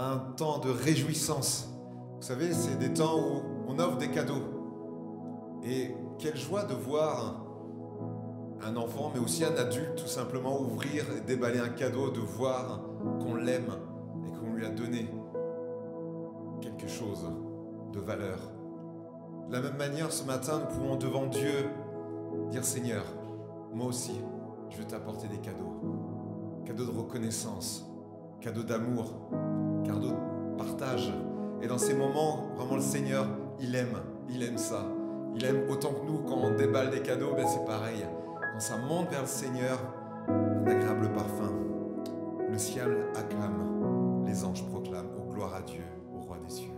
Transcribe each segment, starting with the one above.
un temps de réjouissance. Vous savez, c'est des temps où on offre des cadeaux. Et quelle joie de voir un enfant, mais aussi un adulte, tout simplement ouvrir et déballer un cadeau, de voir qu'on l'aime et qu'on lui a donné quelque chose de valeur. De la même manière, ce matin, nous pouvons devant Dieu dire: Seigneur, moi aussi, je veux t'apporter des cadeaux. Cadeaux de reconnaissance, cadeaux d'amour, cadeaux de partage. Et dans ces moments, vraiment, le Seigneur, il aime ça. Il aime autant que nous. Quand on déballe des cadeaux, ben c'est pareil. Quand ça monte vers le Seigneur, un agréable parfum. Le ciel acclame, les anges proclament: ô gloire à Dieu, au roi des cieux.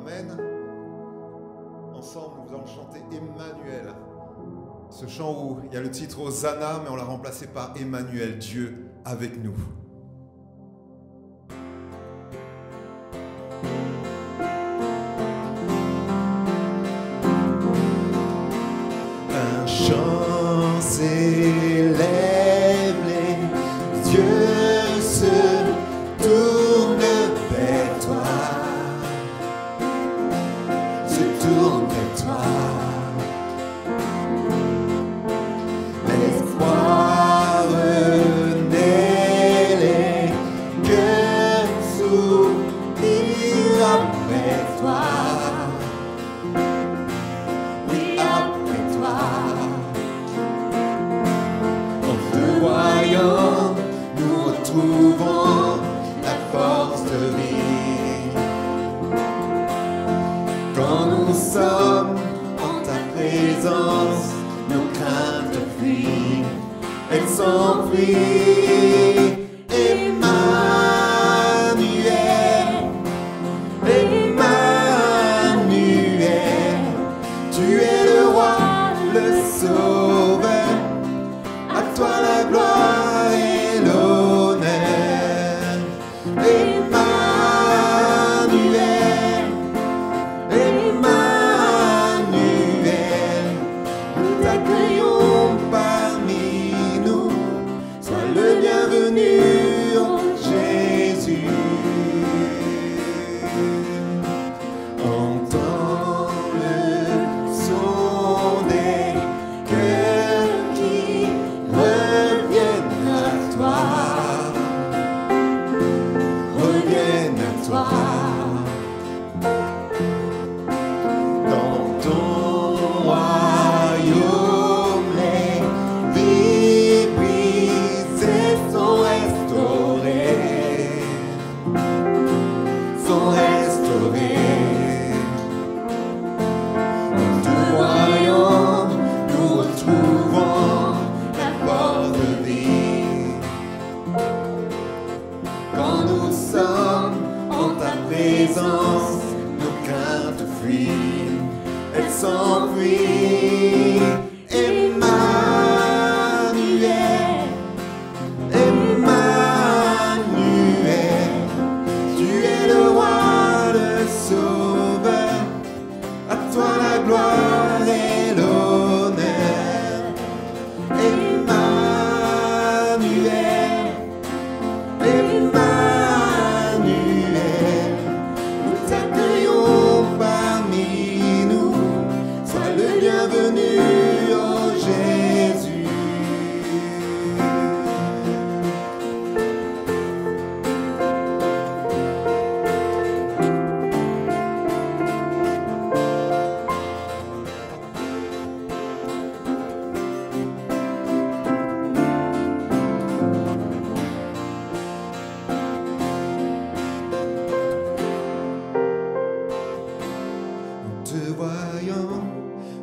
Amen. Ensemble, nous allons chanter Emmanuel. Ce chant où il y a le titre Hosanna, mais on l'a remplacé par Emmanuel, Dieu avec nous. Un chant s'élève, les yeux se tournent vers toi, se tournent vers toi. L'espoir renaît, les cœurs soupirent après toi. Oui, après toi. En te voyant, nous retrouvons la force de vie. Quand nous sommes en ta présence, nos craintes fuient, elles s'enfuient. Emmanuel, Emmanuel, tu es le roi, le sauveur, à toi la gloire et l'honneur. Emmanuel, Emmanuel, nous t'accueillons parmi nous, sois le bienvenu, oh Jésus. Entends le son des cœurs qui reviennent à toi, reviennent à toi. Dans ton royaume, les vies brisées sont restaurées, sont restaurées. En te voyant, nous retrouvons la force de vie. Quand nous sommes en ta présence, nos craintes fuient, elles s'enfuient. Emmanuel, Emmanuel, tu es le roi, le sauveur, à toi la gloire et l'honneur. Emmanuel, Emmanuel, nous t'accueillons parmi nous, sois le bienvenu, oh Jésus. En te voyant,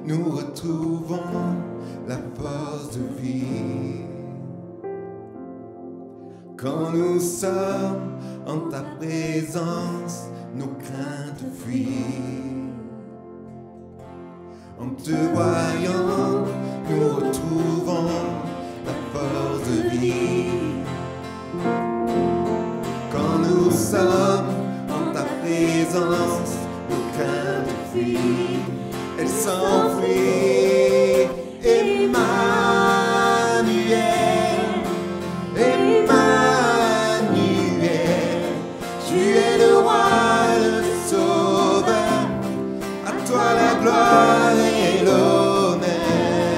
nous retrouvons la force de vie. Quand nous sommes en ta présence, nos craintes fuient. En te voyant, nous retrouvons la force de vie. Quand nous sommes en ta présence, nos craintes fuient, elles s'enfuient. Emmanuel, Emmanuel, tu es le roi, le sauveur, à toi la gloire et l'honneur.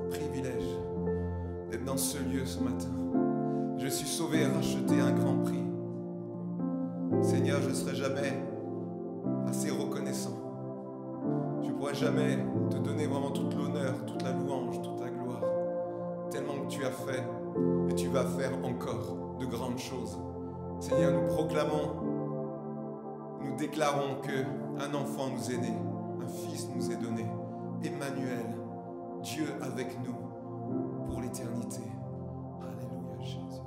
Privilège d'être dans ce lieu ce matin. Je suis sauvé et racheté à un grand prix. Seigneur, je ne serai jamais assez reconnaissant. Je ne pourrai jamais te donner vraiment toute l'honneur, toute la louange, toute la gloire. Tellement que tu as fait et tu vas faire encore de grandes choses. Seigneur, nous proclamons, nous déclarons qu'un enfant nous est né, un fils nous est donné. Emmanuel, Dieu avec nous pour l'éternité. Alléluia, Jésus.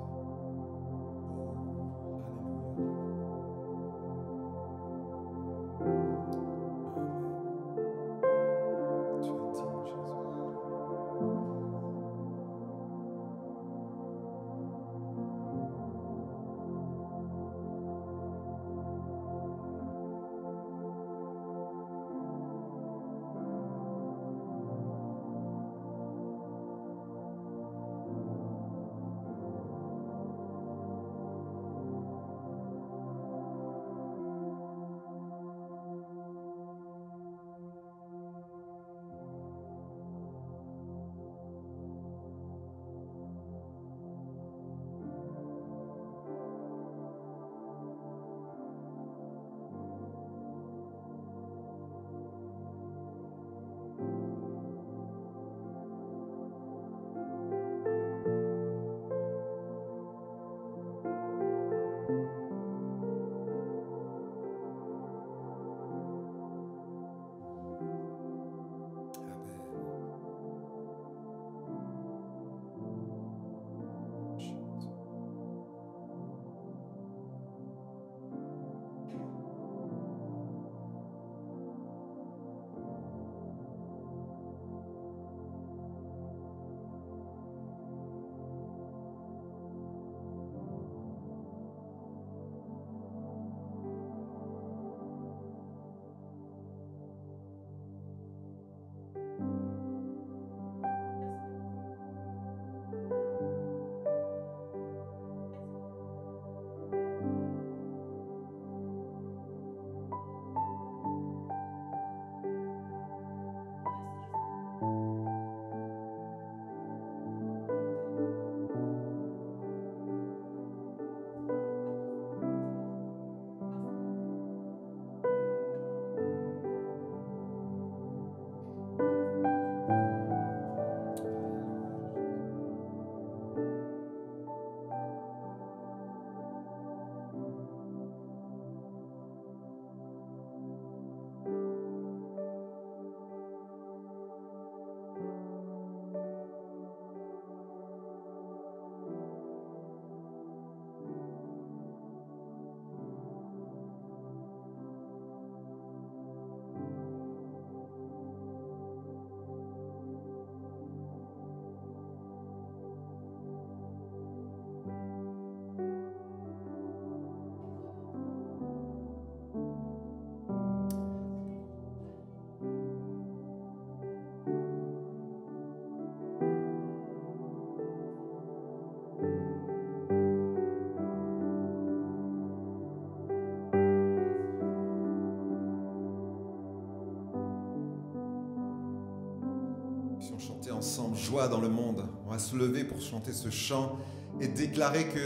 Chanter ensemble joie dans le monde. On va se lever pour chanter ce chant et déclarer que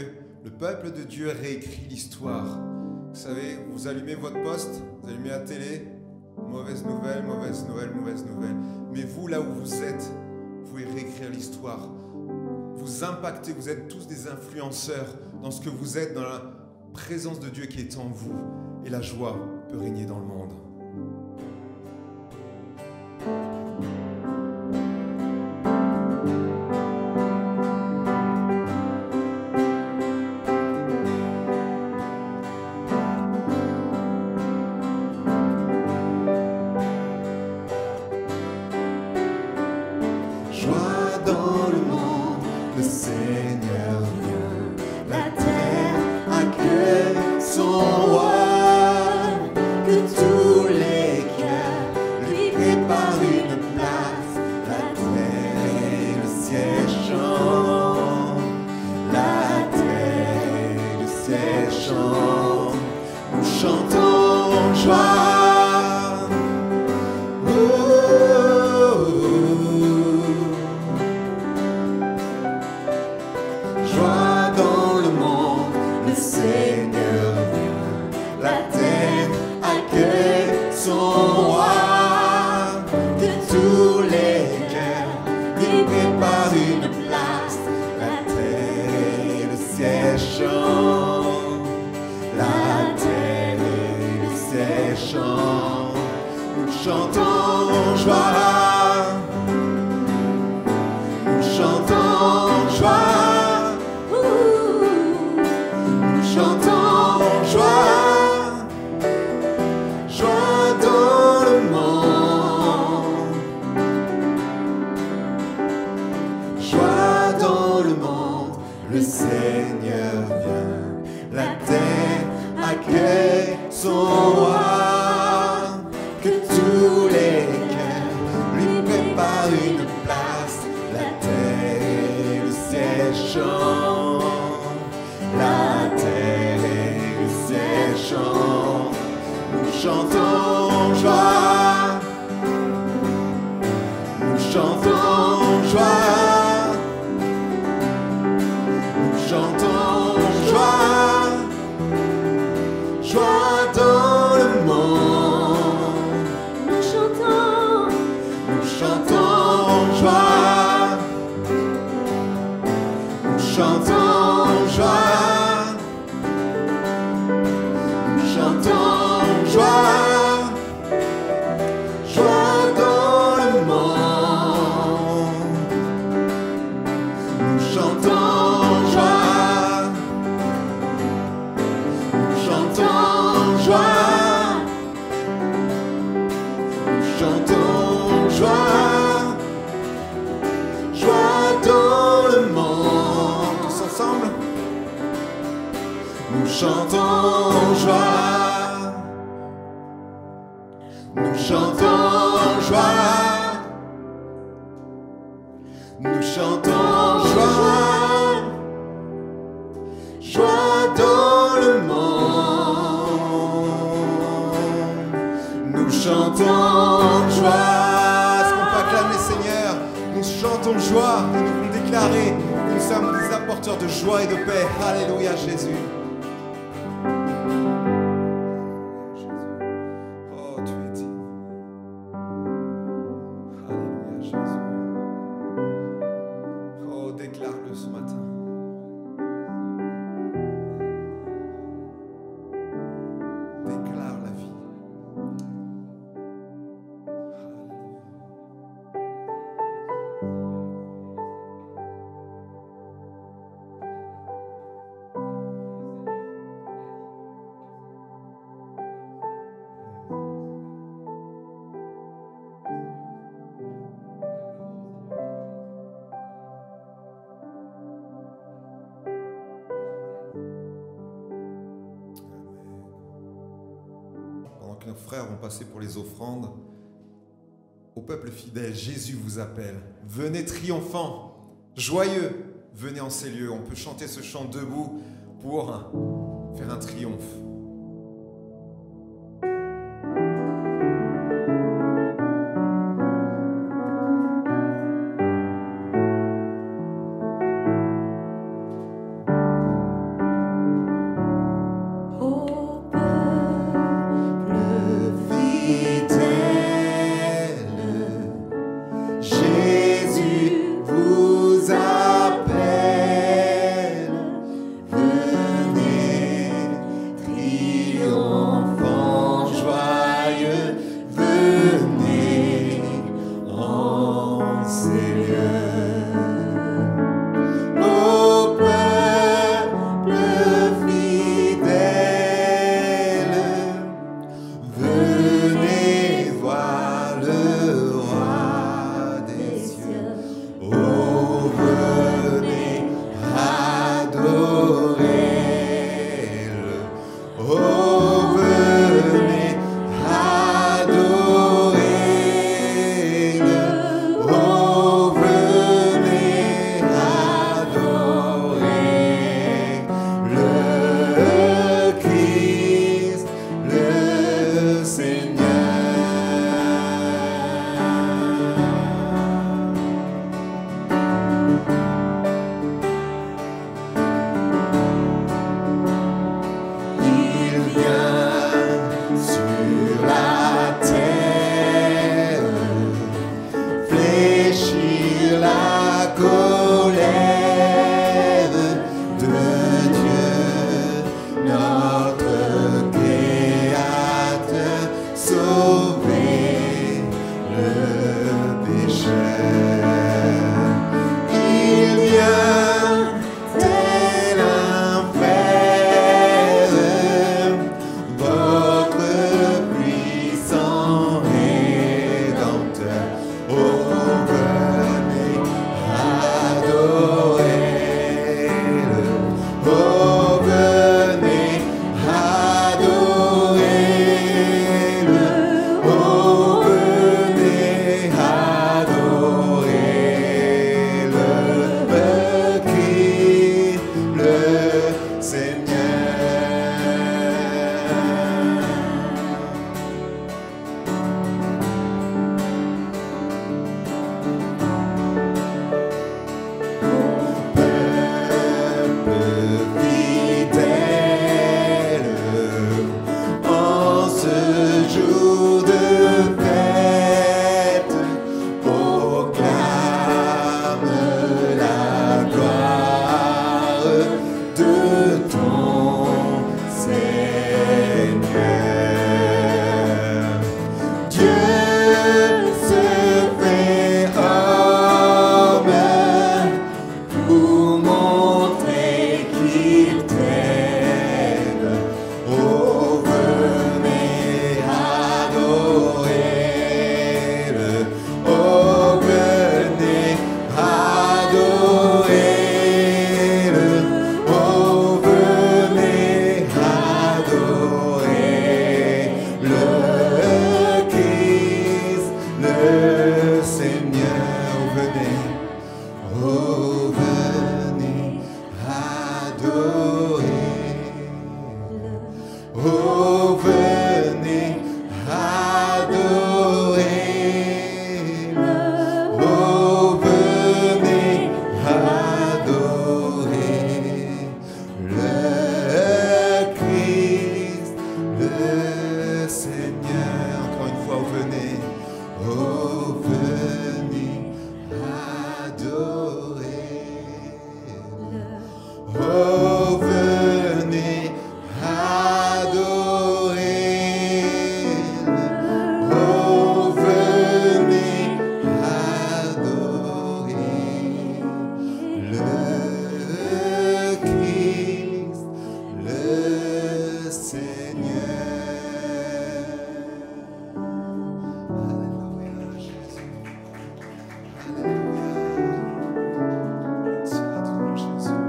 le peuple de Dieu réécrit l'histoire. Vous savez, vous allumez votre poste, vous allumez la télé, mauvaise nouvelle, mauvaise nouvelle, mauvaise nouvelle. Mais vous, là où vous êtes, vous pouvez réécrire l'histoire. Vous impactez, vous êtes tous des influenceurs dans ce que vous êtes, dans la présence de Dieu qui est en vous. Et la joie peut régner dans le monde. Joie. chantons joie, nous chantons joie, nous chantons joie, joie dans le monde, joie dans le monde, le Seigneur vient, la terre accueille son roi. Que tous les cœurs lui préparent une place, la terre et le ciel chantent, la terre et le ciel chantent, nous chantons joie, nous chantons joie, nous chantons joie, joie dans le monde. Nous chantons joie, nous chantons joie, nous chantons joie, joie dans le monde. Nous chantons joie, nous chantons joie, nous chantons joie, joie dans le monde. Tous ensemble. Nous chantons joie, nous chantons joie, nous chantons joie, joie dans le monde. Nous chantons joie. Est-ce qu'on peut acclamer le Seigneur? Nous chantons joie et nous voulons déclarer que nous sommes des apporteurs de joie et de paix. Alléluia Jésus. Oh, tu es digne. Alléluia Jésus. Oh, déclare-le ce matin. Déclare la vie. Pendant que nos frères vont passer pour les offrandes, au peuple fidèle, Jésus vous appelle. Venez triomphants, joyeux, venez en ces lieux. On peut chanter ce chant debout pour faire un triomphe. Venez Oh, venez adorer. Oh, venez adorer. Oh, venez adorer le Christ, le Seigneur. Alléluia, Jésus. Alléluia. T'adore, Jésus.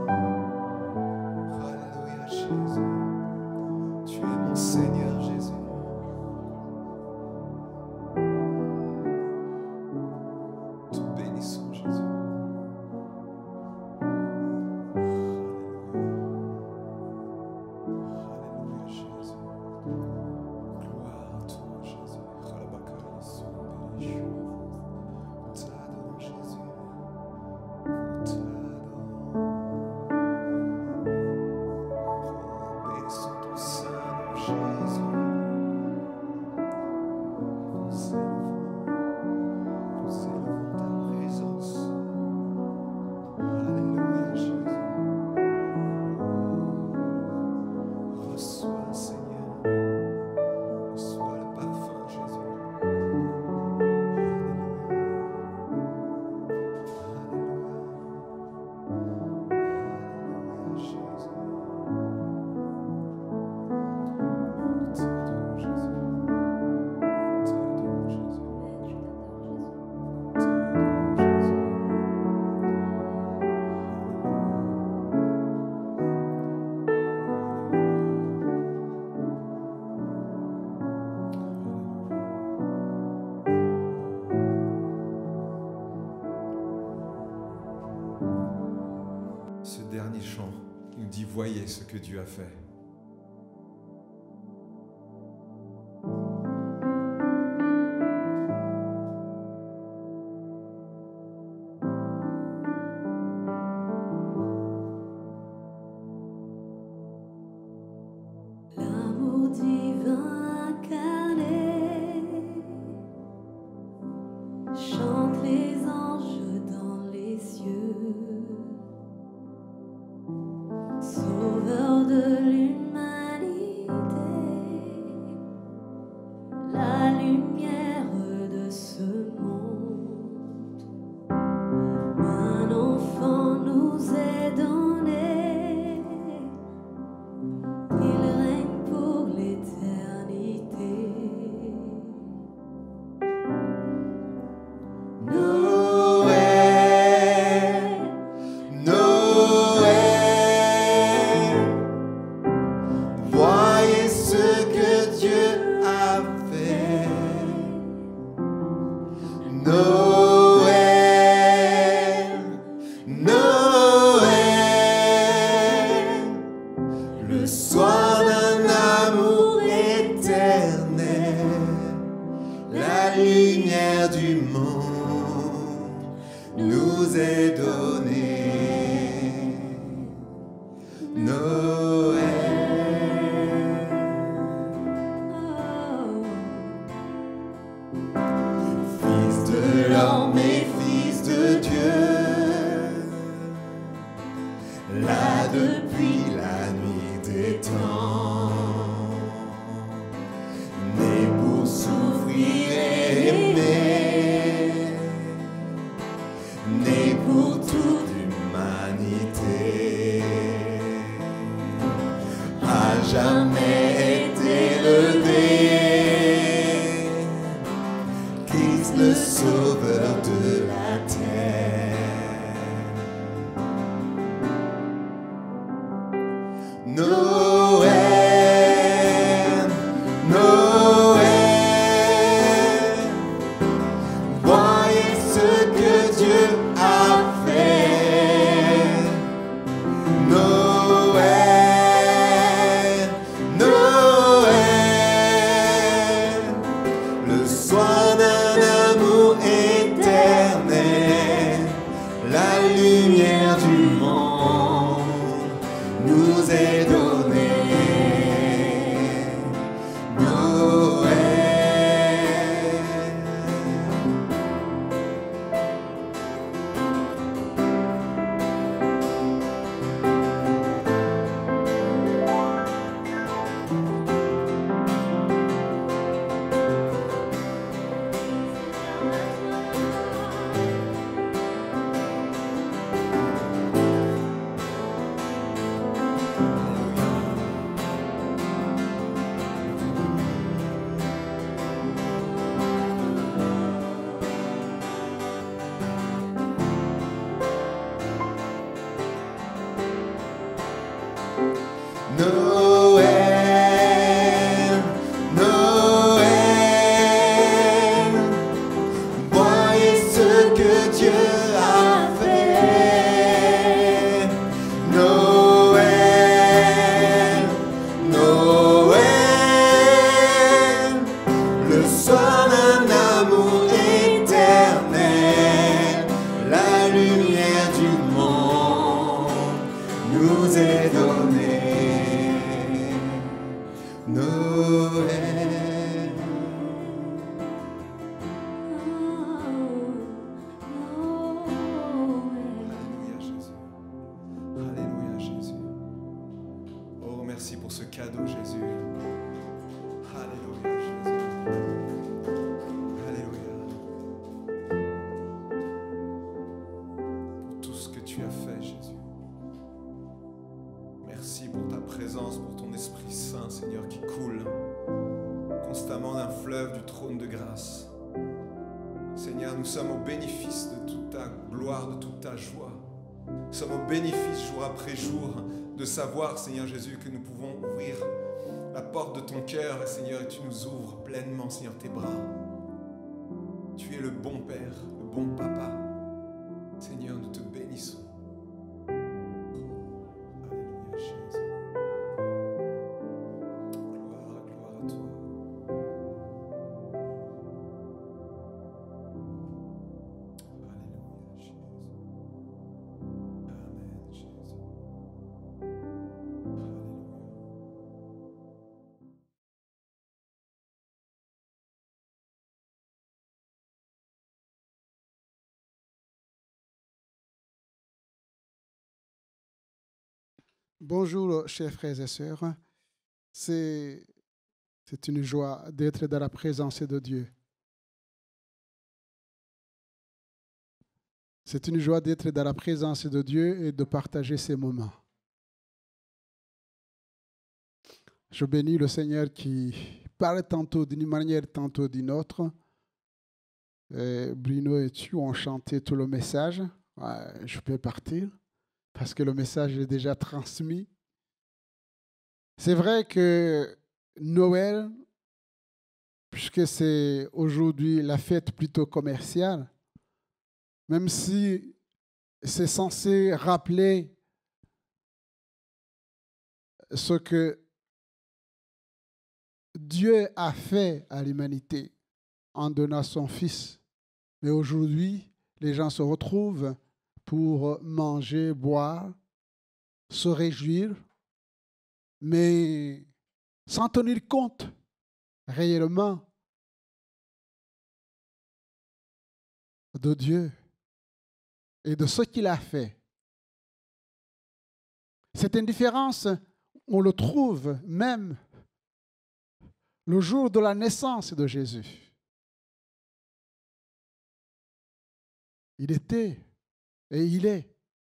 Alléluia. Alléluia, Jésus. Tu es mon Seigneur, Jésus. Te bénissons, Jésus. Alléluia, Jésus. Gloire à toi, Jésus. Rabakari, Sondé, on t'adore, Jésus. On t'adore. Bénissons ton Saint-Nom, Jésus. Nous élevons ta présence. Alléluia, Jésus. Reçois, Seigneur. Reçois le parfum, Jésus. Alléluia. Alléluia, Jésus. T'adore, Jésus. T'adore, Jésus. T'adore, Jésus. Ce dernier chant nous dit: voyez ce que Dieu a fait. L'amour divin incarné, chante les anges dans les cieux, sauveur de l'humanité, la lumière de ce monde. Un enfant nous est donné, il règne pour l'éternité. Noël, Noël, voyez ce que Dieu a fait. Noël, Noël, le soir d'un amour éternel, la lumière du monde nous est donnée. Noël, fils de l'homme et fils de Dieu, là depuis la nuit des temps, né pour souffrir et aimer, né pour toute l'humanité, a jamais été élevé, reçois un amour éternel, la lumière du monde nous est donnée. Noël. Alléluia Jésus. Alléluia Jésus. Oh, merci pour ce cadeau Jésus. Alléluia Jésus. Alléluia. Pour tout ce que tu as fait Jésus. Merci pour ta présence, pour ton Esprit Saint Seigneur qui coule constamment d'un fleuve du trône de grâce. Seigneur, nous sommes au bénéfice de toute ta gloire, de toute ta joie. Nous sommes au bénéfice jour après jour de savoir, Seigneur Jésus, que nous pouvons ouvrir la porte de ton cœur, Seigneur, et tu nous ouvres pleinement, Seigneur, tes bras. Tu es le bon Père, le bon Papa. Seigneur, nous te bénissons. Alléluia, Jésus. Gloire, gloire à toi. Alléluia, Jésus. Amen, Jésus. Alléluia. Bonjour, chers frères et sœurs. C'est une joie d'être dans la présence de Dieu. C'est une joie d'être dans la présence de Dieu et de partager ces moments. Je bénis le Seigneur qui parle tantôt d'une manière, tantôt d'une autre. Bruno et tu ont chanté tout le message. Je peux partir parce que le message est déjà transmis. C'est vrai que Noël, puisque c'est aujourd'hui la fête plutôt commerciale, même si c'est censé rappeler ce que Dieu a fait à l'humanité en donnant son Fils. Mais aujourd'hui, les gens se retrouvent pour manger, boire, se réjouir, mais sans tenir compte réellement de Dieu et de ce qu'il a fait. Cette indifférence, on le trouve même le jour de la naissance de Jésus. Il était et il est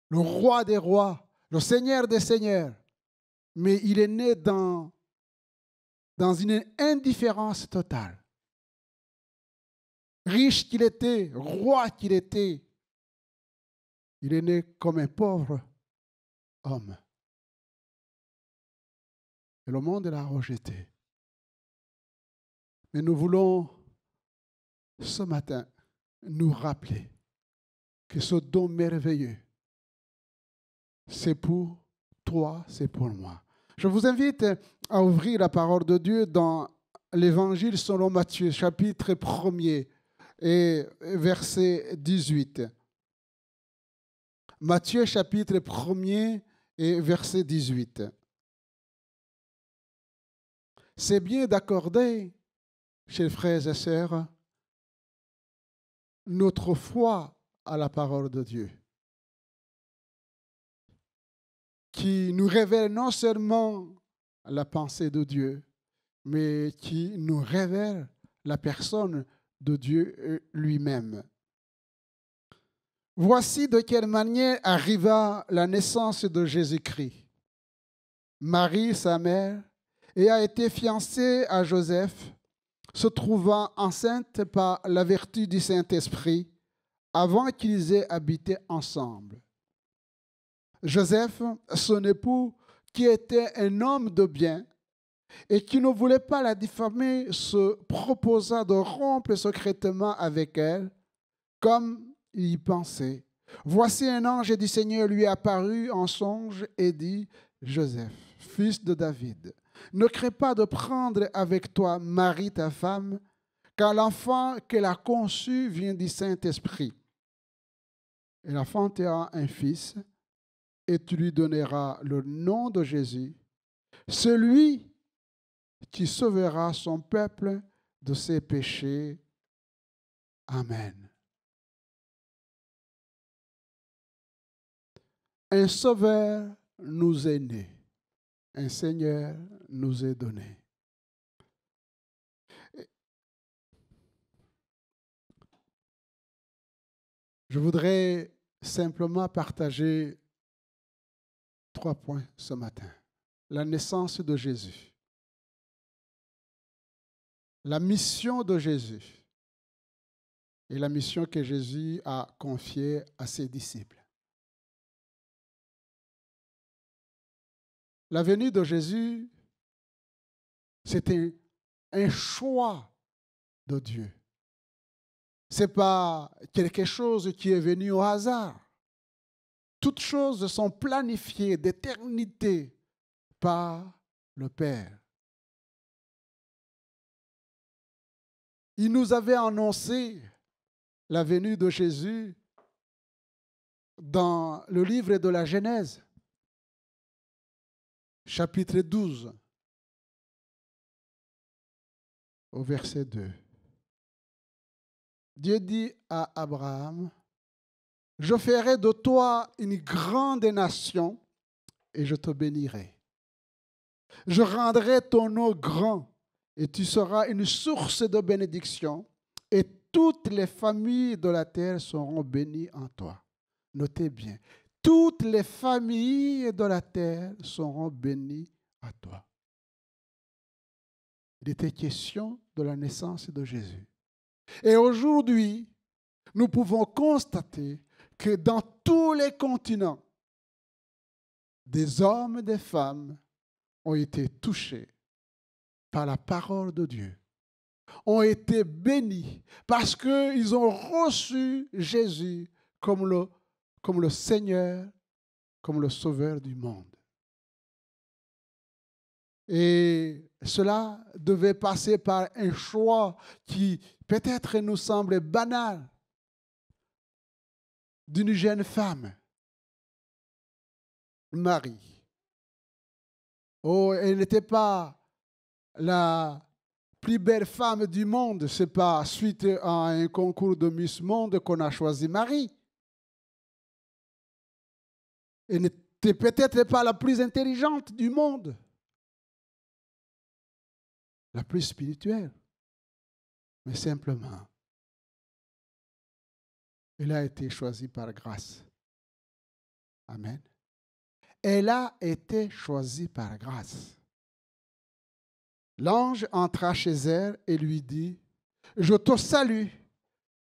le roi des rois, le Seigneur des seigneurs. Mais il est né dans une indifférence totale. Riche qu'il était, roi qu'il était, il est né comme un pauvre homme. Et le monde l'a rejeté. Mais nous voulons, ce matin, nous rappeler que ce don merveilleux, c'est pour toi, c'est pour moi. Je vous invite à ouvrir la parole de Dieu dans l'Évangile selon Matthieu, chapitre 1er et verset 18. Matthieu, chapitre 1er et verset 18. C'est bien d'accorder, chers frères et sœurs, notre foi à la parole de Dieu, qui nous révèle non seulement la pensée de Dieu, mais qui nous révèle la personne de Dieu lui-même. Voici de quelle manière arriva la naissance de Jésus-Christ. Marie, sa mère, ayant été fiancée à Joseph, se trouvant enceinte par la vertu du Saint-Esprit, avant qu'ils aient habité ensemble. Joseph, son époux, qui était un homme de bien et qui ne voulait pas la diffamer, se proposa de rompre secrètement avec elle, comme il y pensait. Voici un ange du Seigneur lui apparut en songe et dit, Joseph, fils de David, ne crains pas de prendre avec toi Marie ta femme, car l'enfant qu'elle a conçu vient du Saint-Esprit. Elle enfantera un fils, et tu lui donneras le nom de Jésus, celui qui sauvera son peuple de ses péchés. Amen. Un sauveur nous est né, un Seigneur nous est donné. Je voudrais simplement partager 3 points ce matin. La naissance de Jésus, la mission de Jésus et la mission que Jésus a confiée à ses disciples. La venue de Jésus, c'était un choix de Dieu. Ce n'est pas quelque chose qui est venu au hasard. Toutes choses sont planifiées d'éternité par le Père. Il nous avait annoncé la venue de Jésus dans le livre de la Genèse, chapitre 12, au verset 2. Dieu dit à Abraham, « Je ferai de toi une grande nation et je te bénirai. Je rendrai ton nom grand et tu seras une source de bénédiction et toutes les familles de la terre seront bénies en toi. » Notez bien, toutes les familles de la terre seront bénies à toi. Il était question de la naissance de Jésus. Et aujourd'hui, nous pouvons constater que dans tous les continents, des hommes et des femmes ont été touchés par la parole de Dieu, ont été bénis parce qu'ils ont reçu Jésus comme le Seigneur, comme le Sauveur du monde. Et cela devait passer par un choix qui peut-être nous semble banal d'une jeune femme, Marie. Oh, elle n'était pas la plus belle femme du monde. Ce n'est pas suite à un concours de Miss Monde qu'on a choisi Marie. Elle n'était peut-être pas la plus intelligente du monde, la plus spirituelle, mais simplement, elle a été choisie par grâce. Amen. Elle a été choisie par grâce. L'ange entra chez elle et lui dit, « Je te salue,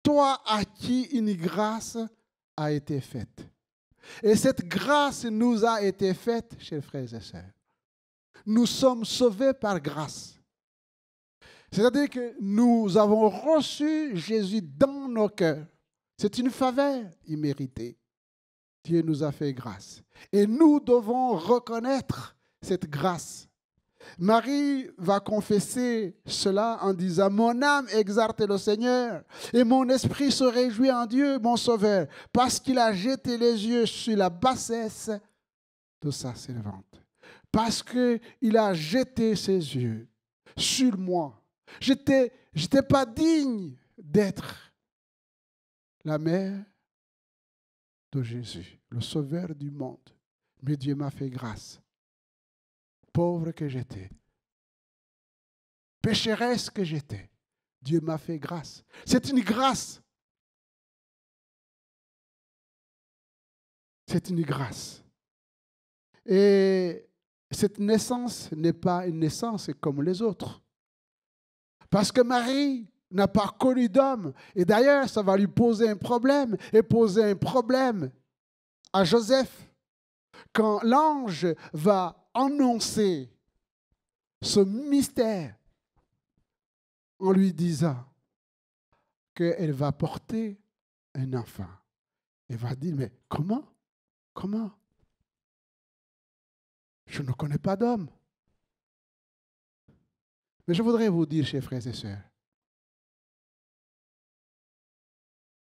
toi à qui une grâce a été faite. » Et cette grâce nous a été faite, chers frères et sœurs. Nous sommes sauvés par grâce. C'est-à-dire que nous avons reçu Jésus dans nos cœurs. C'est une faveur imméritée. Dieu nous a fait grâce. Et nous devons reconnaître cette grâce. Marie va confesser cela en disant « Mon âme exalte le Seigneur et mon esprit se réjouit en Dieu, mon Sauveur, parce qu'il a jeté les yeux sur la bassesse de sa servante. Parce qu'il a jeté ses yeux sur moi. Je n'étais pas digne d'être la mère de Jésus, le Sauveur du monde. Mais Dieu m'a fait grâce. Pauvre que j'étais, pécheresse que j'étais, Dieu m'a fait grâce. C'est une grâce. C'est une grâce. Et cette naissance n'est pas une naissance comme les autres. Parce que Marie n'a pas connu d'homme. Et d'ailleurs, ça va lui poser un problème. Et poser un problème à Joseph. Quand l'ange va annoncer ce mystère en lui disant qu'elle va porter un enfant. Elle va dire, mais comment? Comment? Je ne connais pas d'homme. Mais je voudrais vous dire, chers frères et sœurs,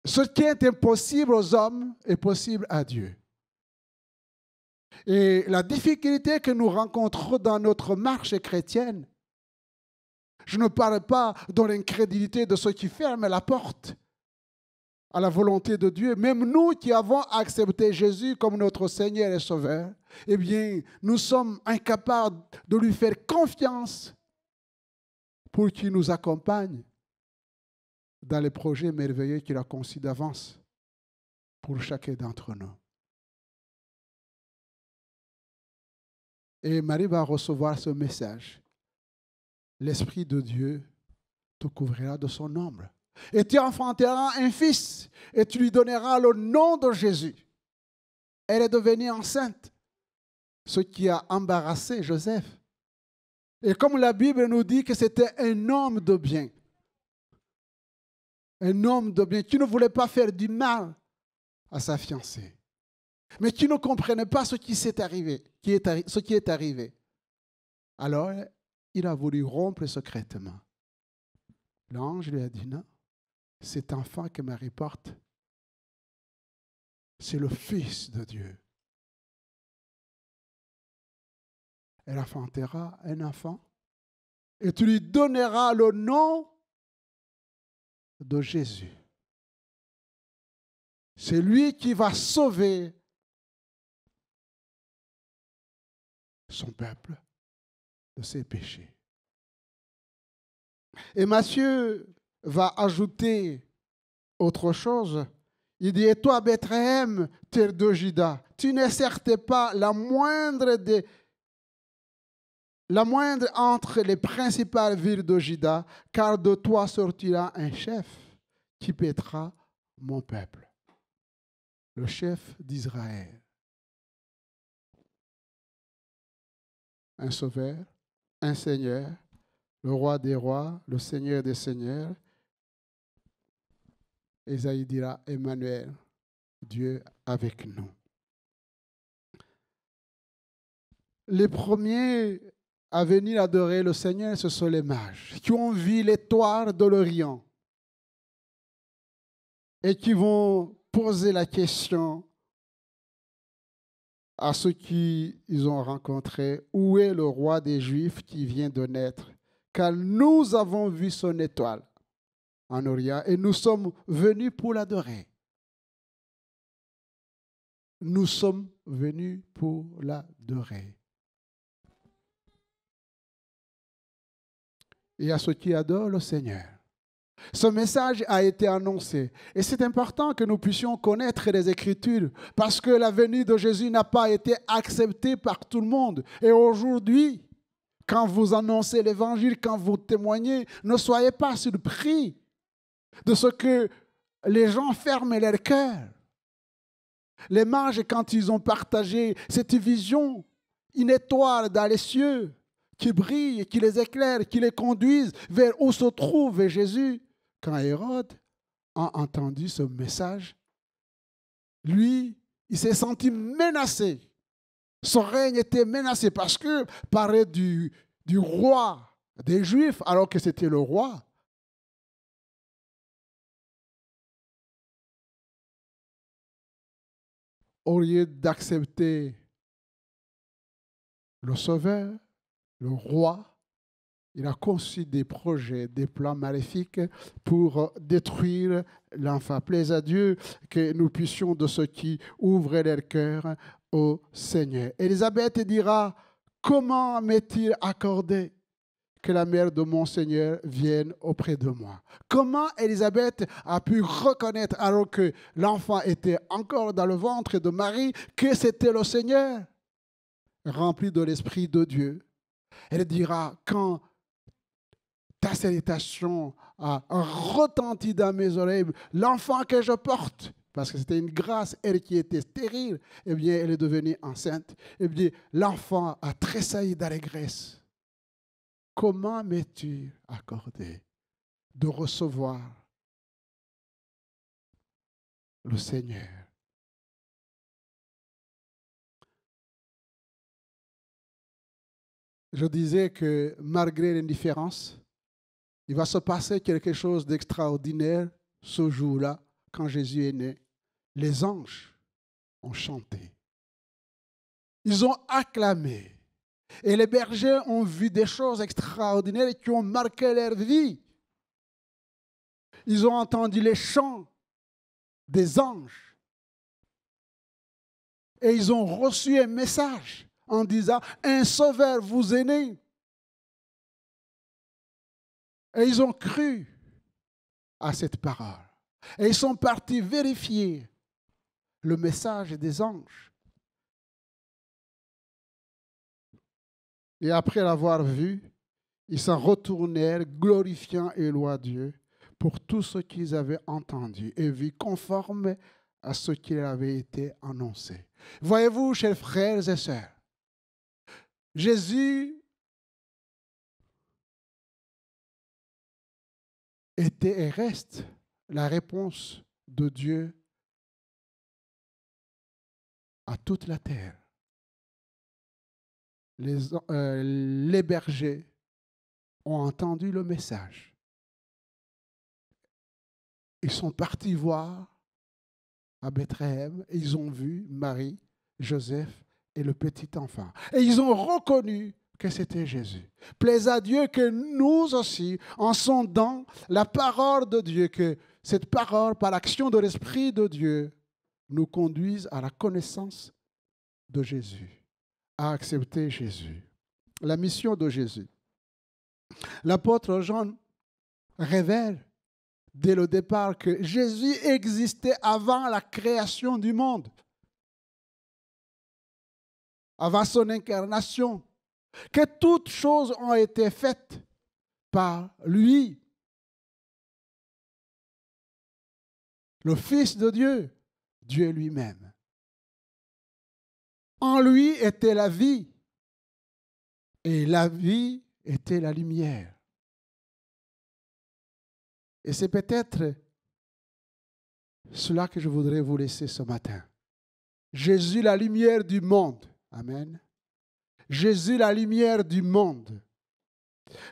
Ce qui est impossible aux hommes est possible à Dieu. Et la difficulté que nous rencontrons dans notre marche chrétienne, je ne parle pas de l'incrédulité de ceux qui ferment la porte à la volonté de Dieu. Même nous qui avons accepté Jésus comme notre Seigneur et Sauveur, eh bien, nous sommes incapables de lui faire confiance pour qu'il nous accompagne dans les projets merveilleux qu'il a conçus d'avance pour chacun d'entre nous. Et Marie va recevoir ce message. L'Esprit de Dieu te couvrira de son ombre. Et tu enfanteras un fils et tu lui donneras le nom de Jésus. Elle est devenue enceinte, ce qui a embarrassé Joseph. Et comme la Bible nous dit que c'était un homme de bien, un homme de bien qui ne voulait pas faire du mal à sa fiancée, mais qui ne comprenait pas ce qui s'est arrivé, ce qui est arrivé. Alors, il a voulu rompre secrètement. L'ange lui a dit non, cet enfant que Marie porte, c'est le Fils de Dieu. Elle enfantera un enfant et tu lui donneras le nom de Jésus. C'est lui qui va sauver son peuple de ses péchés. Et Matthieu va ajouter autre chose. Il dit, et toi, Bethléem, terre de Juda, tu n'es certes pas la moindre entre les principales villes de Juda, car de toi sortira un chef qui paîtra mon peuple, le chef d'Israël. Un sauveur, un seigneur, le roi des rois, le seigneur des seigneurs. Ésaïe dira, Emmanuel, Dieu avec nous. Les premiers à venir adorer le Seigneur, ce sont les mages, qui ont vu l'étoile de l'Orient et qui vont poser la question à ceux qu'ils ont rencontrés, où est le roi des Juifs qui vient de naître? Car nous avons vu son étoile en Orient et nous sommes venus pour l'adorer. Nous sommes venus pour l'adorer. Et à ceux qui adorent le Seigneur. Ce message a été annoncé. Et c'est important que nous puissions connaître les Écritures parce que la venue de Jésus n'a pas été acceptée par tout le monde. Et aujourd'hui, quand vous annoncez l'Évangile, quand vous témoignez, ne soyez pas surpris de ce que les gens ferment leur cœur. Les mages, quand ils ont partagé cette vision, une étoile dans les cieux, qui brille, qui les éclaire, qui les conduise vers où se trouve Jésus. Quand Hérode a entendu ce message, lui, il s'est senti menacé. Son règne était menacé parce que parlait du roi des Juifs alors que c'était le roi. Au lieu d'accepter le Sauveur, le roi, il a conçu des projets, des plans maléfiques pour détruire l'enfant. Plaise à Dieu que nous puissions de ceux qui ouvrent leur cœur au Seigneur. Élisabeth dira, comment m'est-il accordé que la mère de mon Seigneur vienne auprès de moi? Comment Élisabeth a pu reconnaître, alors que l'enfant était encore dans le ventre de Marie, que c'était le Seigneur, rempli de l'Esprit de Dieu? Elle dira, quand ta salutation a retenti dans mes oreilles, l'enfant que je porte, parce que c'était une grâce, elle qui était stérile, eh bien, elle est devenue enceinte. Eh bien, l'enfant a tressailli d'allégresse. Comment m'es-tu accordé de recevoir le Seigneur? Je disais que malgré l'indifférence, il va se passer quelque chose d'extraordinaire ce jour-là quand Jésus est né, les anges ont chanté. Ils ont acclamé. Et les bergers ont vu des choses extraordinaires qui ont marqué leur vie. Ils ont entendu les chants des anges. Et ils ont reçu un message en disant, un sauveur vous est né. Et ils ont cru à cette parole. Et ils sont partis vérifier le message des anges. Et après l'avoir vu, ils s'en retournèrent, glorifiant et louant Dieu pour tout ce qu'ils avaient entendu et vu conforme à ce qui leur avait été annoncé. Voyez-vous, chers frères et sœurs, Jésus était et reste la réponse de Dieu à toute la terre. Les bergers ont entendu le message. Ils sont partis voir à Bethléem et ils ont vu Marie, Joseph et le petit enfant. Et ils ont reconnu que c'était Jésus. Plaise à Dieu que nous aussi, en sondant la parole de Dieu, que cette parole, par l'action de l'Esprit de Dieu, nous conduise à la connaissance de Jésus, à accepter Jésus. La mission de Jésus. L'apôtre Jean révèle dès le départ que Jésus existait avant la création du monde, avant son incarnation, que toutes choses ont été faites par lui, le Fils de Dieu, Dieu lui-même. En lui était la vie, et la vie était la lumière. Et c'est peut-être cela que je voudrais vous laisser ce matin. Jésus, la lumière du monde. Amen. Jésus, la lumière du monde.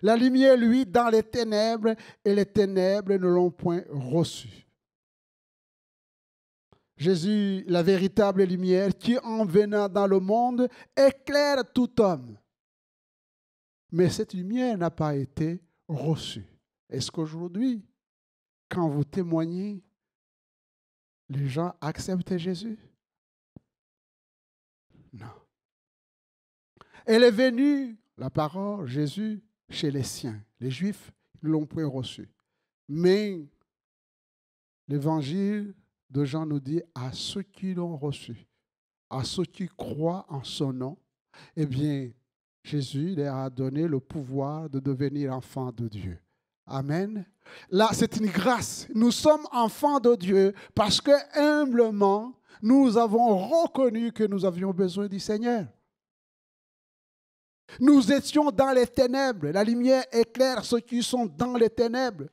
La lumière, lui, dans les ténèbres, et les ténèbres ne l'ont point reçu. Jésus, la véritable lumière, qui en venant dans le monde, éclaire tout homme. Mais cette lumière n'a pas été reçue. Est-ce qu'aujourd'hui, quand vous témoignez, les gens acceptent Jésus? Non. Elle est venue, la parole, Jésus, chez les siens. Les Juifs ne l'ont point reçu. Mais l'évangile de Jean nous dit à ceux qui l'ont reçu, à ceux qui croient en son nom, eh bien, Jésus leur a donné le pouvoir de devenir enfants de Dieu. Amen. Là, c'est une grâce. Nous sommes enfants de Dieu parce que humblement, nous avons reconnu que nous avions besoin du Seigneur. Nous étions dans les ténèbres. La lumière éclaire ceux qui sont dans les ténèbres.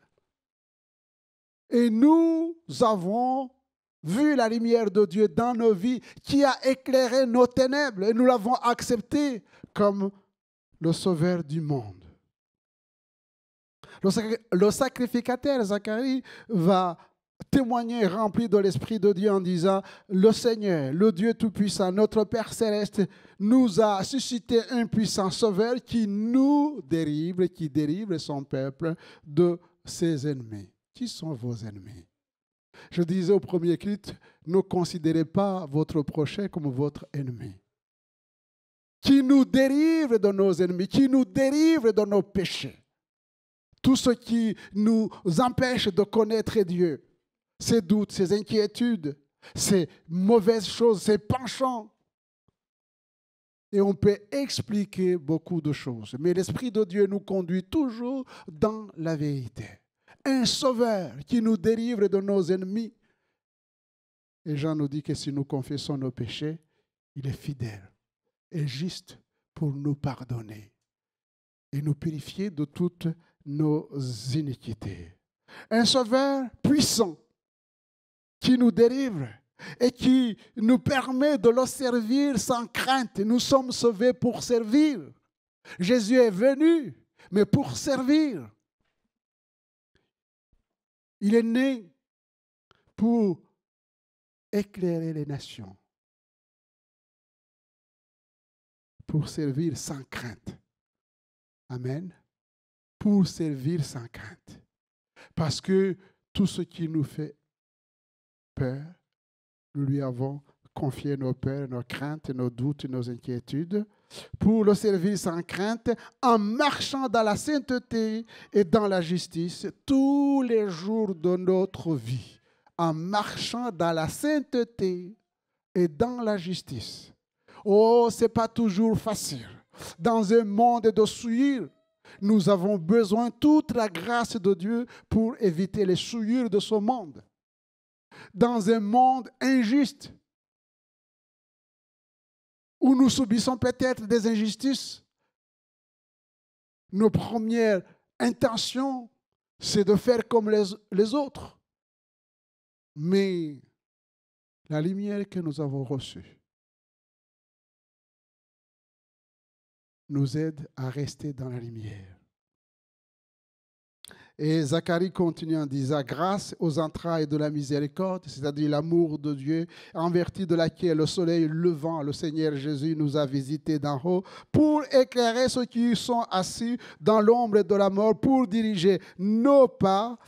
Et nous avons vu la lumière de Dieu dans nos vies qui a éclairé nos ténèbres. Et nous l'avons accepté comme le sauveur du monde. Le sacrificateur Zacharie va témoigner rempli de l'Esprit de Dieu en disant « Le Seigneur, le Dieu Tout-Puissant, notre Père Céleste, nous a suscité un puissant sauveur qui nous délivre, qui délivre son peuple de ses ennemis. » Qui sont vos ennemis? Je disais au premier culte, ne considérez pas votre prochain comme votre ennemi. Qui nous délivre de nos ennemis, qui nous délivre de nos péchés. Tout ce qui nous empêche de connaître Dieu, ces doutes, ces inquiétudes, ces mauvaises choses, ces penchants. Et on peut expliquer beaucoup de choses. Mais l'Esprit de Dieu nous conduit toujours dans la vérité. Un sauveur qui nous délivre de nos ennemis. Et Jean nous dit que si nous confessons nos péchés, il est fidèle et juste pour nous pardonner et nous purifier de toutes nos iniquités. Un sauveur puissant qui nous délivre et qui nous permet de le servir sans crainte. Nous sommes sauvés pour servir. Jésus est venu, mais pour servir. Il est né pour éclairer les nations, pour servir sans crainte. Amen. Pour servir sans crainte. Parce que tout ce qui nous fait peur, nous lui avons confié nos peurs, nos craintes, nos doutes, nos inquiétudes, pour le servir sans crainte, en marchant dans la sainteté et dans la justice tous les jours de notre vie. En marchant dans la sainteté et dans la justice. Oh, ce n'est pas toujours facile. Dans un monde de souillure, nous avons besoin de toute la grâce de Dieu pour éviter les souillures de ce monde. Dans un monde injuste, où nous subissons peut-être des injustices, nos premières intentions, c'est de faire comme les autres. Mais la lumière que nous avons reçue nous aide à rester dans la lumière. Et Zacharie continue en disant, grâce aux entrailles de la miséricorde, c'est-à-dire l'amour de Dieu, en vertu de laquelle le soleil levant, le Seigneur Jésus nous a visités d'en haut, pour éclairer ceux qui sont assis dans l'ombre de la mort, pour diriger nos pas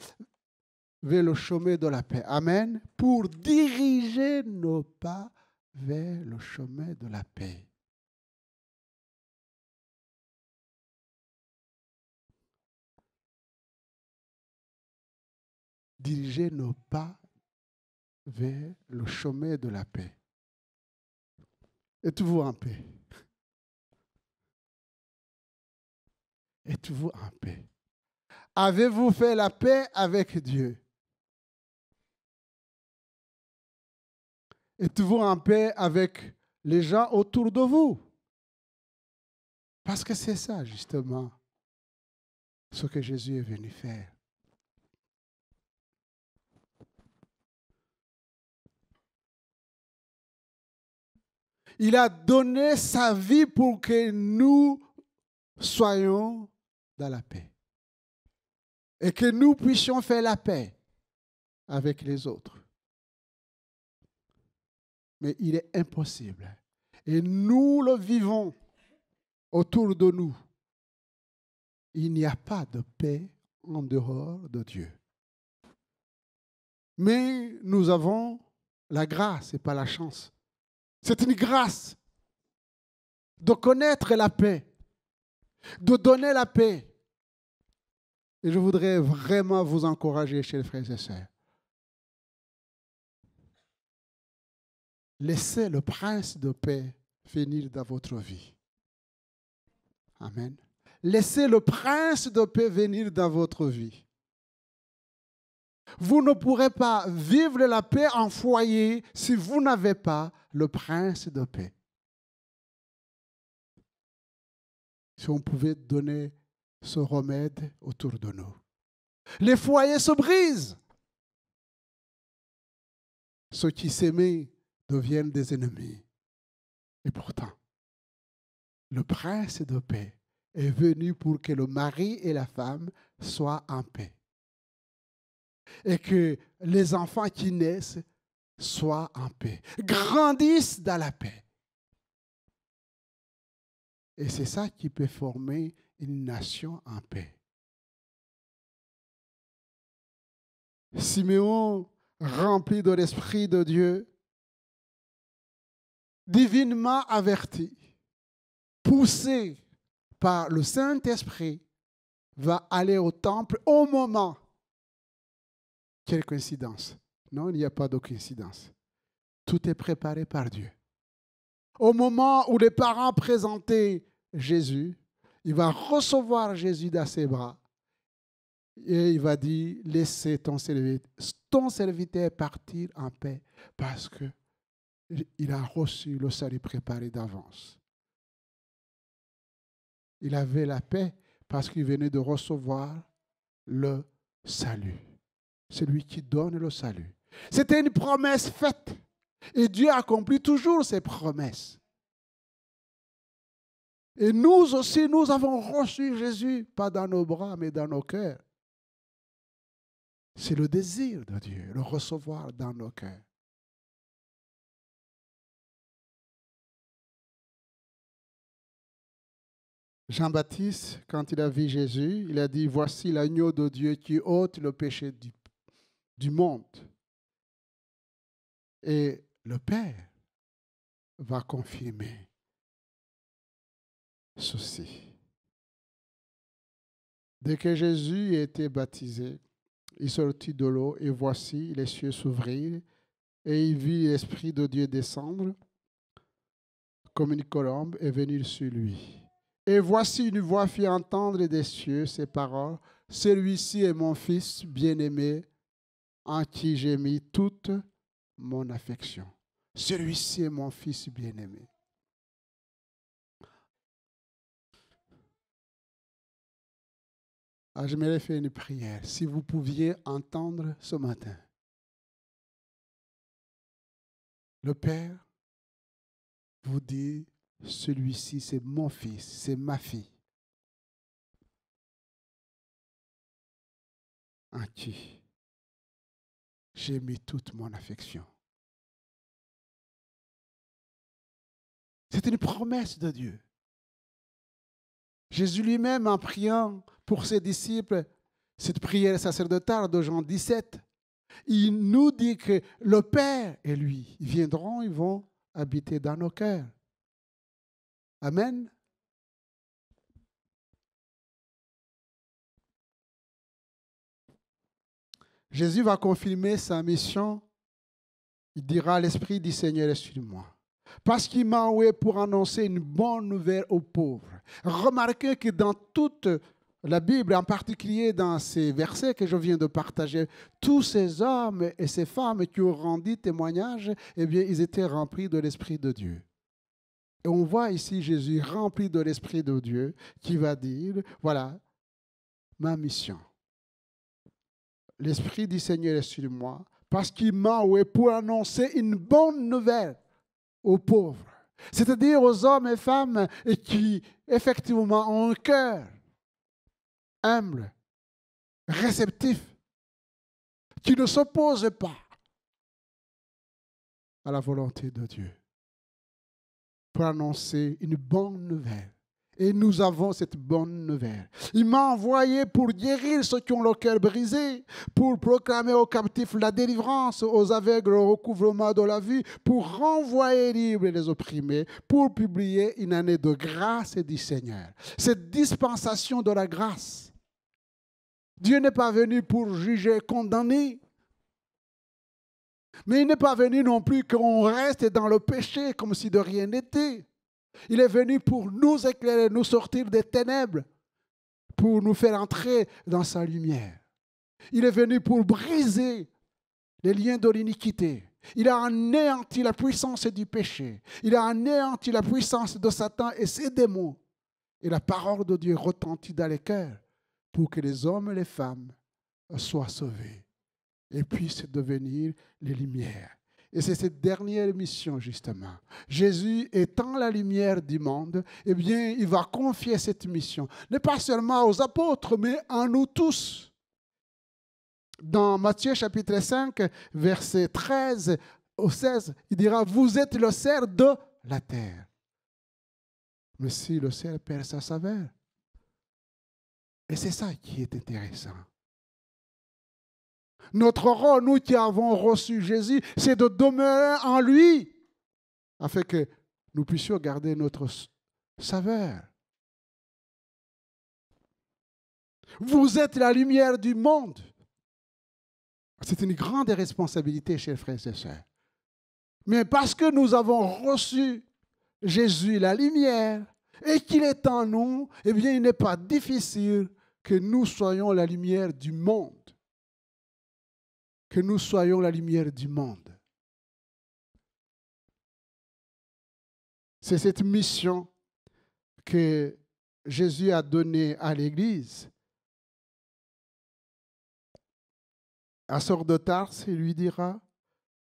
vers le chemin de la paix. Amen. Pour diriger nos pas vers le chemin de la paix. Diriger nos pas vers le chemin de la paix. Êtes-vous en paix? Êtes-vous en paix? Avez-vous fait la paix avec Dieu? Êtes-vous en paix avec les gens autour de vous? Parce que c'est ça, justement, ce que Jésus est venu faire. Il a donné sa vie pour que nous soyons dans la paix. Et que nous puissions faire la paix avec les autres. Mais il est impossible. Et nous le vivons autour de nous. Il n'y a pas de paix en dehors de Dieu. Mais nous avons la grâce et pas la chance. C'est une grâce de connaître la paix, de donner la paix. Et je voudrais vraiment vous encourager, chers frères et sœurs. Laissez le prince de paix venir dans votre vie. Amen. Laissez le prince de paix venir dans votre vie. Vous ne pourrez pas vivre la paix en foyer si vous n'avez pas le prince de paix. Si on pouvait donner ce remède autour de nous. Les foyers se brisent. Ceux qui s'aimaient deviennent des ennemis. Et pourtant, le prince de paix est venu pour que le mari et la femme soient en paix. Et que les enfants qui naissent soient en paix, grandissent dans la paix. Et c'est ça qui peut former une nation en paix. Siméon, rempli de l'Esprit de Dieu, divinement averti, poussé par le Saint-Esprit, va aller au temple au moment. Quelle coïncidence? Non, il n'y a pas de coïncidence. Tout est préparé par Dieu. Au moment où les parents présentaient Jésus, il va recevoir Jésus dans ses bras et il va dire, laissez ton serviteur partir en paix parce qu'il a reçu le salut préparé d'avance. Il avait la paix parce qu'il venait de recevoir le salut. Celui qui donne le salut. C'était une promesse faite. Et Dieu accomplit toujours ses promesses. Et nous aussi, nous avons reçu Jésus, pas dans nos bras, mais dans nos cœurs. C'est le désir de Dieu, le recevoir dans nos cœurs. Jean-Baptiste, quand il a vu Jésus, il a dit, voici l'agneau de Dieu qui ôte le péché du monde. Et le Père va confirmer ceci. Dès que Jésus a été baptisé, il sortit de l'eau et voici les cieux s'ouvrir et il vit l'Esprit de Dieu descendre comme une colombe et venir sur lui. Et voici une voix fit entendre des cieux ces paroles. Celui-ci est mon Fils bien-aimé en qui j'ai mis toute mon affection. Celui-ci est mon Fils bien-aimé. Alors, j'aimerais faire une prière. Si vous pouviez entendre ce matin, le Père vous dit, celui-ci c'est mon fils, c'est ma fille, en qui j'ai mis toute mon affection. C'est une promesse de Dieu. Jésus lui-même, en priant pour ses disciples, cette prière sacerdotale de Jean 17, il nous dit que le Père et lui, ils viendront, ils vont habiter dans nos cœurs. Amen. Jésus va confirmer sa mission. Il dira, l'Esprit du Seigneur est sur moi. Parce qu'il m'a envoyé pour annoncer une bonne nouvelle aux pauvres. Remarquez que dans toute la Bible, en particulier dans ces versets que je viens de partager, tous ces hommes et ces femmes qui ont rendu témoignage, eh bien, ils étaient remplis de l'Esprit de Dieu. Et on voit ici Jésus rempli de l'Esprit de Dieu qui va dire, voilà, ma mission. L'Esprit du Seigneur est sur moi parce qu'il m'a envoyé pour annoncer une bonne nouvelle aux pauvres. C'est-à-dire aux hommes et femmes qui, effectivement, ont un cœur humble, réceptif, qui ne s'opposent pas à la volonté de Dieu, pour annoncer une bonne nouvelle. Et nous avons cette bonne nouvelle. Il m'a envoyé pour guérir ceux qui ont le cœur brisé, pour proclamer aux captifs la délivrance, aux aveugles le recouvrement de la vue, pour renvoyer libres les opprimés, pour publier une année de grâce du Seigneur. Cette dispensation de la grâce. Dieu n'est pas venu pour juger et condamner. Mais il n'est pas venu non plus qu'on reste dans le péché comme si de rien n'était. Il est venu pour nous éclairer, nous sortir des ténèbres, pour nous faire entrer dans sa lumière. Il est venu pour briser les liens de l'iniquité. Il a anéanti la puissance du péché. Il a anéanti la puissance de Satan et ses démons. Et la parole de Dieu retentit dans les cœurs pour que les hommes et les femmes soient sauvés et puissent devenir les lumières. Et c'est cette dernière mission, justement. Jésus étant la lumière du monde, eh bien, il va confier cette mission, non pas seulement aux apôtres, mais à nous tous. Dans Matthieu chapitre 5, versets 13 au 16, il dira, vous êtes le sel de la terre. Mais si le sel perd sa saveur. Et c'est ça qui est intéressant. Notre rôle, nous qui avons reçu Jésus, c'est de demeurer en lui, afin que nous puissions garder notre saveur. Vous êtes la lumière du monde. C'est une grande responsabilité, chers frères et sœurs. Mais parce que nous avons reçu Jésus, la lumière, et qu'il est en nous, eh bien, il n'est pas difficile que nous soyons la lumière du monde. Que nous soyons la lumière du monde. C'est cette mission que Jésus a donnée à l'Église. À Saul de Tarse, il lui dira,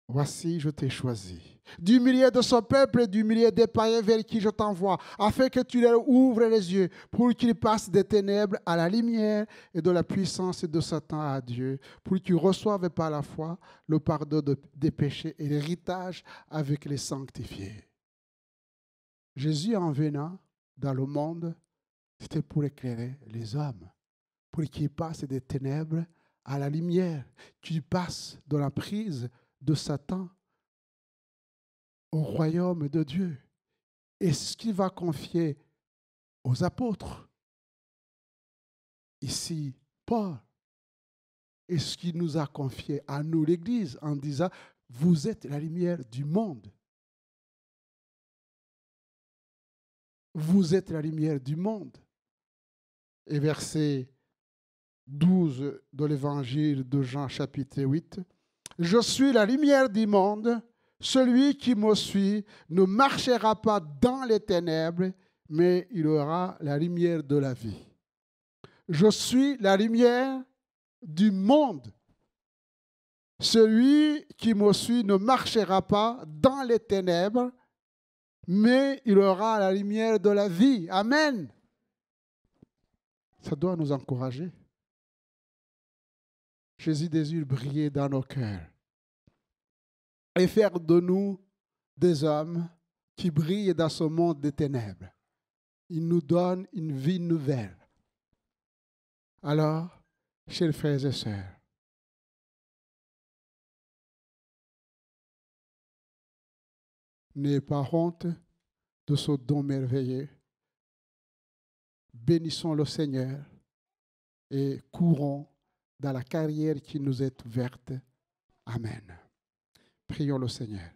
voici, je t'ai choisi. Du milieu de ce peuple et du milieu des païens vers qui je t'envoie, afin que tu leur ouvres les yeux pour qu'ils passent des ténèbres à la lumière et de la puissance de Satan à Dieu, pour qu'ils reçoivent par la foi le pardon des péchés et l'héritage avec les sanctifiés. Jésus, en venant dans le monde, c'était pour éclairer les hommes, pour qu'ils passent des ténèbres à la lumière, qu'ils passent de la prise de Satan au royaume de Dieu. Et c'est ce qu'il va confier aux apôtres. Ici, Paul. Et ce qu'il nous a confié à nous, l'Église, en disant, vous êtes la lumière du monde. Vous êtes la lumière du monde. Et verset 12 de l'évangile de Jean, chapitre 8. Je suis la lumière du monde. Celui qui me suit ne marchera pas dans les ténèbres, mais il aura la lumière de la vie. Je suis la lumière du monde. Celui qui me suit ne marchera pas dans les ténèbres, mais il aura la lumière de la vie. Amen. Ça doit nous encourager. Jésus désire briller dans nos cœurs et faire de nous des hommes qui brillent dans ce monde des ténèbres. Il nous donne une vie nouvelle. Alors, chers frères et sœurs, n'ayez pas honte de ce don merveilleux. Bénissons le Seigneur et courons dans la carrière qui nous est ouverte. Amen. Prions le Seigneur.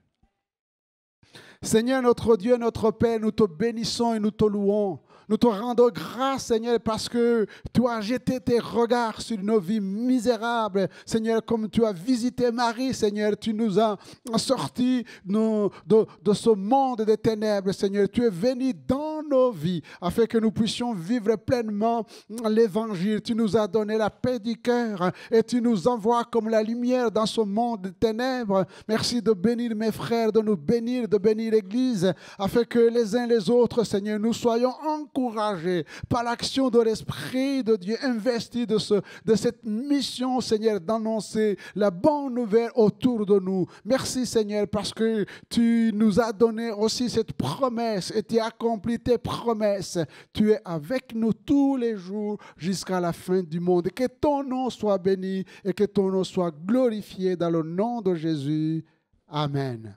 Seigneur, notre Dieu, notre Père, nous te bénissons et nous te louons. Nous te rendons grâce, Seigneur, parce que tu as jeté tes regards sur nos vies misérables. Seigneur, comme tu as visité Marie, Seigneur, tu nous as sortis de ce monde des ténèbres, Seigneur. Tu es venu dans nos vies afin que nous puissions vivre pleinement l'Évangile. Tu nous as donné la paix du cœur et tu nous envoies comme la lumière dans ce monde des ténèbres. Merci de bénir mes frères, de nous bénir, de bénir l'Église, afin que les uns les autres, Seigneur, nous soyons encouragés par l'action de l'Esprit de Dieu, investi de cette mission, Seigneur, d'annoncer la bonne nouvelle autour de nous. Merci, Seigneur, parce que tu nous as donné aussi cette promesse et tu as accompli tes promesses. Tu es avec nous tous les jours jusqu'à la fin du monde. Que ton nom soit béni et que ton nom soit glorifié dans le nom de Jésus. Amen.